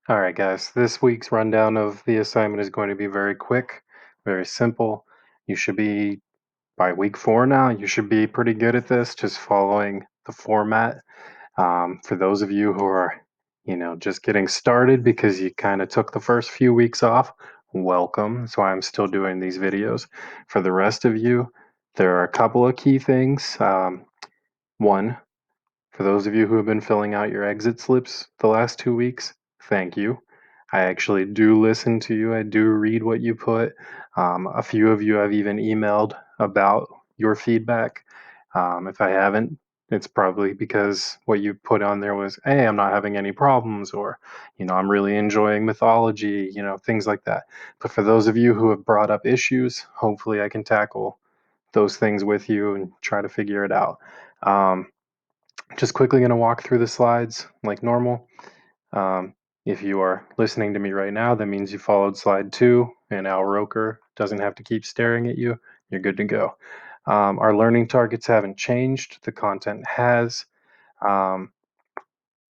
All right, guys, this week's rundown of the assignment is going to be very quick, very simple. You should be, by week 4 now, you should be pretty good at this, just following the format. For those of you who are, just getting started because you kind of took the first few weeks off, welcome. That's why I'm still doing these videos. For the rest of you, there are a couple of key things. One, for those of you who have been filling out your exit slips the last 2 weeks, thank you. I actually do listen to you. I do read what you put. A few of you I've even emailed about your feedback. If I haven't, it's probably because what you put on there was, hey, I'm not having any problems, or, I'm really enjoying mythology, things like that. But for those of you who have brought up issues, hopefully I can tackle those things with you and try to figure it out. Um, just quickly going to walk through the slides like normal. Um, if you are listening to me right now, that means you followed slide 2 and Al Roker doesn't have to keep staring at you. You're good to go. Our learning targets haven't changed. The content has. Um,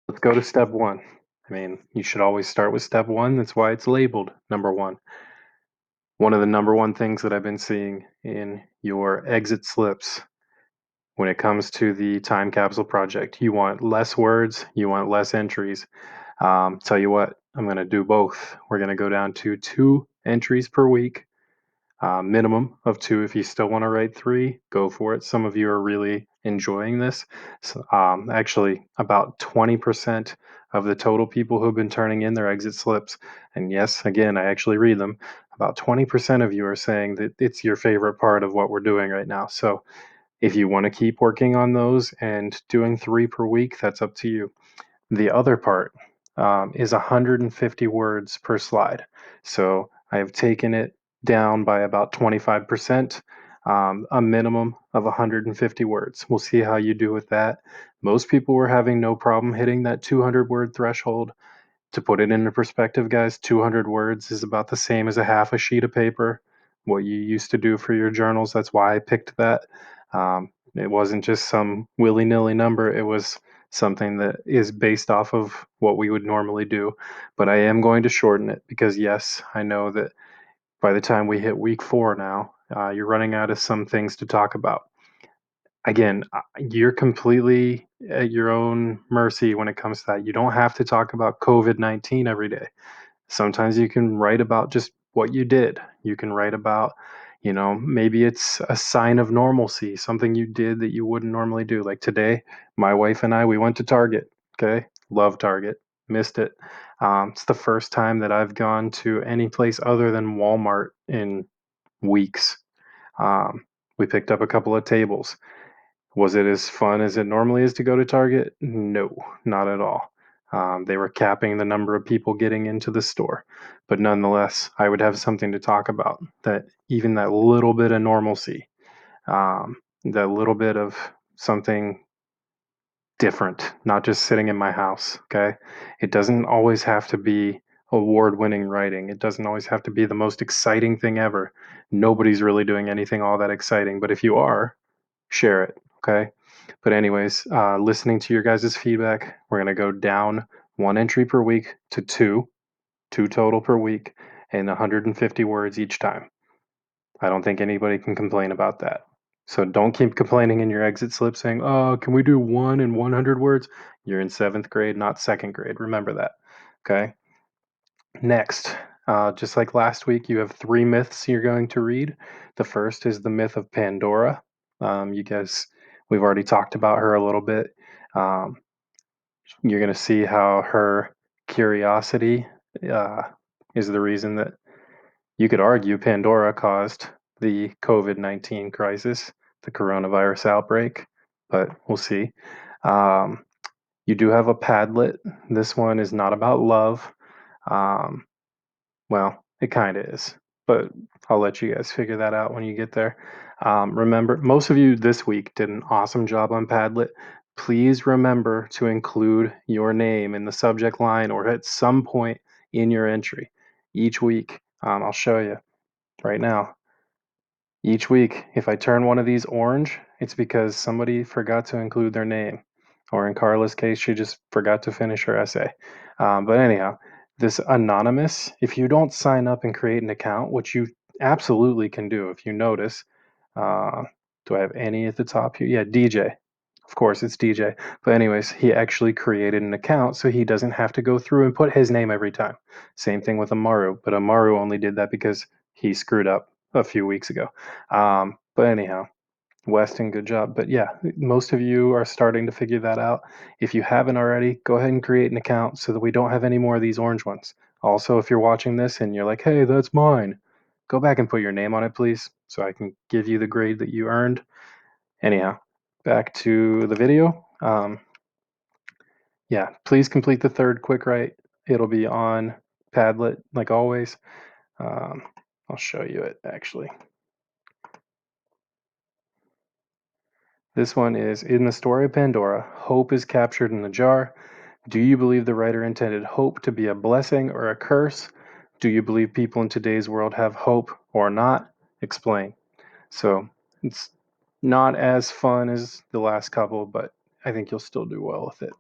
let's go to step 1. I mean, you should always start with step 1. That's why it's labeled number 1. One of the number 1 things that I've been seeing in your exit slips when it comes to the time capsule project, you want less words, you want less entries. Tell you what, I'm going to do both. We're going to go down to 2 entries per week, minimum of 2. If you still want to write 3, go for it. Some of you are really enjoying this. So, actually, about 20% of the total people who've been turning in their exit slips, and yes, again, I actually read them, about 20% of you are saying that it's your favorite part of what we're doing right now. So if you want to keep working on those and doing 3 per week, that's up to you. The other part is 150 words per slide. So I have taken it down by about 25%, a minimum of 150 words. We'll see how you do with that. Most people were having no problem hitting that 200 word threshold. To put it into perspective, guys, 200 words is about the same as a half a sheet of paper, what you used to do for your journals. That's why I picked that. It wasn't just some willy nilly number, it was something that is based off of what we would normally do. But I am going to shorten it because, yes, I know that by the time we hit week 4 now, you're running out of some things to talk about. Again, you're completely at your own mercy when it comes to that. You don't have to talk about COVID-19 every day. Sometimes you can write about just what you did. You can write about, maybe it's a sign of normalcy, something you did that you wouldn't normally do. Like today, my wife and I, we went to Target. Okay. Love Target. Missed it. It's the first time that I've gone to any place other than Walmart in weeks. Um, we picked up a couple of tables. Was it as fun as it normally is to go to Target? No, not at all. They were capping the number of people getting into the store. But nonetheless, I would have something to talk about. That even that little bit of normalcy, that little bit of something different, not just sitting in my house, okay? It doesn't always have to be award winning writing. It doesn't always have to be the most exciting thing ever. Nobody's really doing anything all that exciting. But if you are, share it, okay? But anyways, listening to your guys' feedback, we're gonna go down 1 entry per week to 2 total per week, and 150 words each time. I don't think anybody can complain about that. So don't keep complaining in your exit slip saying, "Oh, can we do 1 and 100 words?" You're in 7th grade, not 2nd grade. Remember that, okay? Next, just like last week, you have 3 myths you're going to read. The first is the myth of Pandora. You guys, we've already talked about her a little bit. Um, you're going to see how her curiosity uh, is the reason that you could argue Pandora caused the COVID-19 crisis, the coronavirus outbreak, but we'll see. Um, you do have a Padlet. This one is not about love. Um, well, it kind of is, but I'll let you guys figure that out when you get there. Remember, most of you this week did an awesome job on Padlet. Please remember to include your name in the subject line or at some point in your entry each week. I'll show you right now. Each week, if I turn one of these orange, it's because somebody forgot to include their name. Or in Carla's case, she just forgot to finish her essay. But anyhow, This anonymous, if you don't sign up and create an account, which you absolutely can do if you notice. Uh, do I have any at the top here? Yeah, DJ. Of course, it's DJ. But, anyways, he actually created an account so he doesn't have to go through and put his name every time. Same thing with Amaru, but Amaru only did that because he screwed up a few weeks ago. But, anyhow, Weston, good job. But yeah, most of you are starting to figure that out. If you haven't already, go ahead and create an account so that we don't have any more of these orange ones. Also, if you're watching this and you're like, hey, that's mine, go back and put your name on it, please, so I can give you the grade that you earned. Anyhow, back to the video. Yeah, please complete the third quick write. It'll be on Padlet like always. Um, I'll show you it actually. This one is, in the story of Pandora, hope is captured in the jar. Do you believe the writer intended hope to be a blessing or a curse? Do you believe people in today's world have hope or not? Explain. So it's not as fun as the last couple, but I think you'll still do well with it.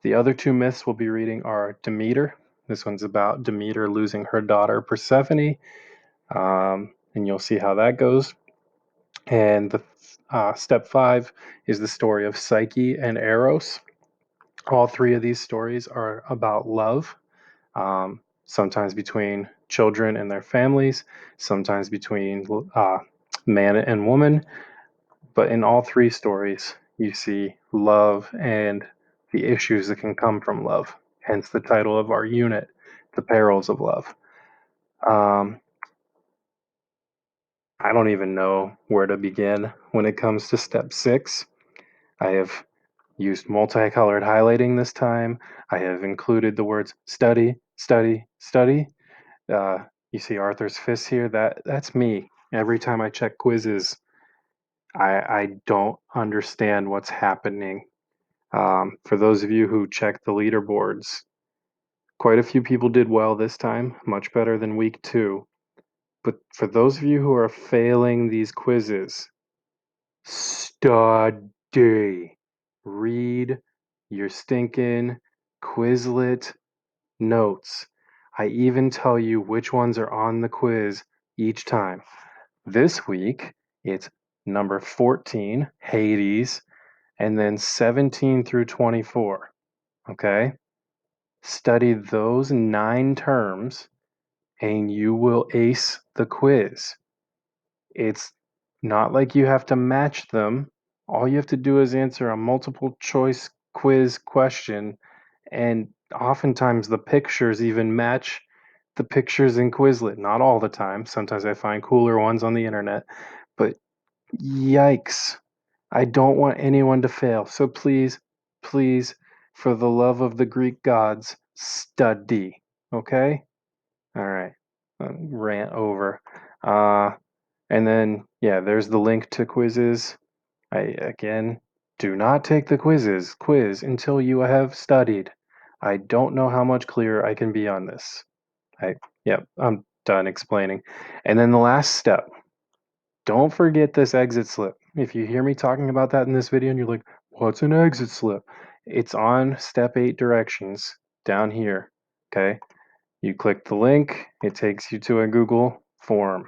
The other two myths we'll be reading are Demeter. This one's about Demeter losing her daughter Persephone, and you'll see how that goes. And the step 5 is the story of Psyche and Eros. All three of these stories are about love, sometimes between children and their families, sometimes between man and woman. But in all three stories, you see love and the issues that can come from love. Hence the title of our unit, The Perils of Love. I don't even know where to begin when it comes to step 6. I have used multicolored highlighting this time. I have included the words study, study, study. You see Arthur's fist here. That's me. Every time I check quizzes, I don't understand what's happening. For those of you who check the leaderboards, quite a few people did well this time, much better than week 2. But for those of you who are failing these quizzes, study. Read your stinking Quizlet notes. I even tell you which ones are on the quiz each time. This week, it's number 14, Hades, and then 17 through 24. Okay? Study those 9 terms, and you will ace the quiz. It's not like you have to match them. All you have to do is answer a multiple choice quiz question, and oftentimes the pictures even match the pictures in Quizlet. Not all the time. Sometimes I find cooler ones on the internet, but yikes. I don't want anyone to fail. So please, please, for the love of the Greek gods, study. Okay? All right. Rant over. And then, yeah, there's the link to quizzes. Again, do not take the quiz until you have studied. I don't know how much clearer I can be on this. Yep, I'm done explaining. And then the last step, don't forget this exit slip. If you hear me talking about that in this video and you're like, what's an exit slip? It's on step 8 directions down here. Okay. You click the link, it takes you to a Google form.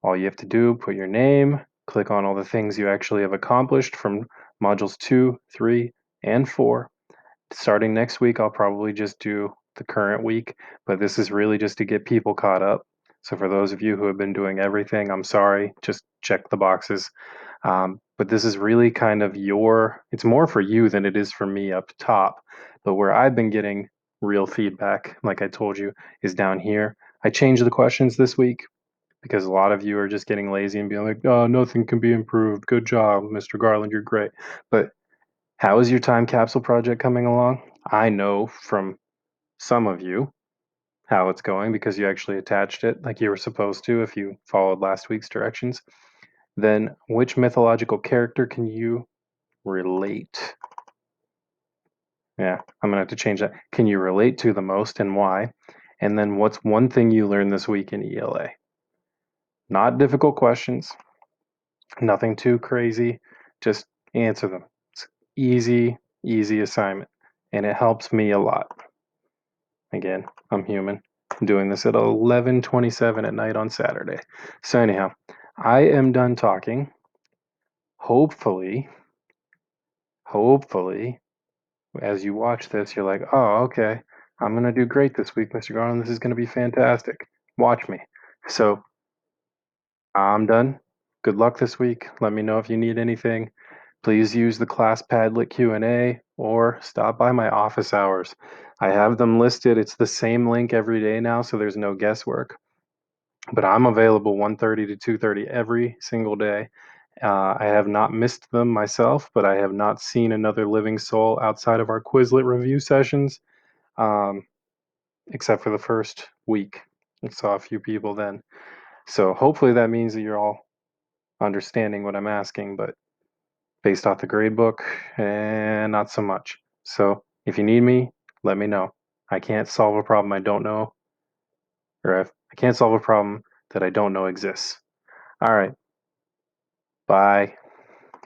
All you have to do, put your name, click on all the things you actually have accomplished from modules 2, 3, and 4. Starting next week, I'll probably just do the current week, but this is really just to get people caught up. So for those of you who have been doing everything, I'm sorry, just check the boxes. But this is really kind of it's more for you than it is for me up top. But where I've been getting real feedback, like I told you, is down here. I changed the questions this week because a lot of you are just getting lazy and being like, oh, nothing can be improved. Good job, Mr. Garland, you're great. But how is your time capsule project coming along? I know from some of you how it's going because you actually attached it like you were supposed to if you followed last week's directions. Then which mythological character can you relate? Yeah, I'm gonna have to change that. Can you relate to the most and why? And then what's one thing you learned this week in ELA? Not difficult questions, nothing too crazy. Just answer them. It's easy, easy assignment. and it helps me a lot. Again, I'm human. I'm doing this at 11:27 at night on Saturday. So anyhow, I am done talking. Hopefully, hopefully, as you watch this, you're like, oh, okay, I'm gonna do great this week, Mr. Garland. This is gonna be fantastic. Watch me. So I'm done. Good luck this week. Let me know if you need anything. Please use the class Padlet Q&A or stop by my office hours. I have them listed. It's the same link every day now, so there's no guesswork. But I'm available 1:30 to 2:30 every single day. I have not missed them myself, but I have not seen another living soul outside of our Quizlet review sessions, um, except for the first week. I saw a few people then. So hopefully that means that you're all understanding what I'm asking, but based off the grade book, and not so much. So if you need me, let me know. I can't solve a problem I don't know, or if I can't solve a problem that I don't know exists. All right, bye.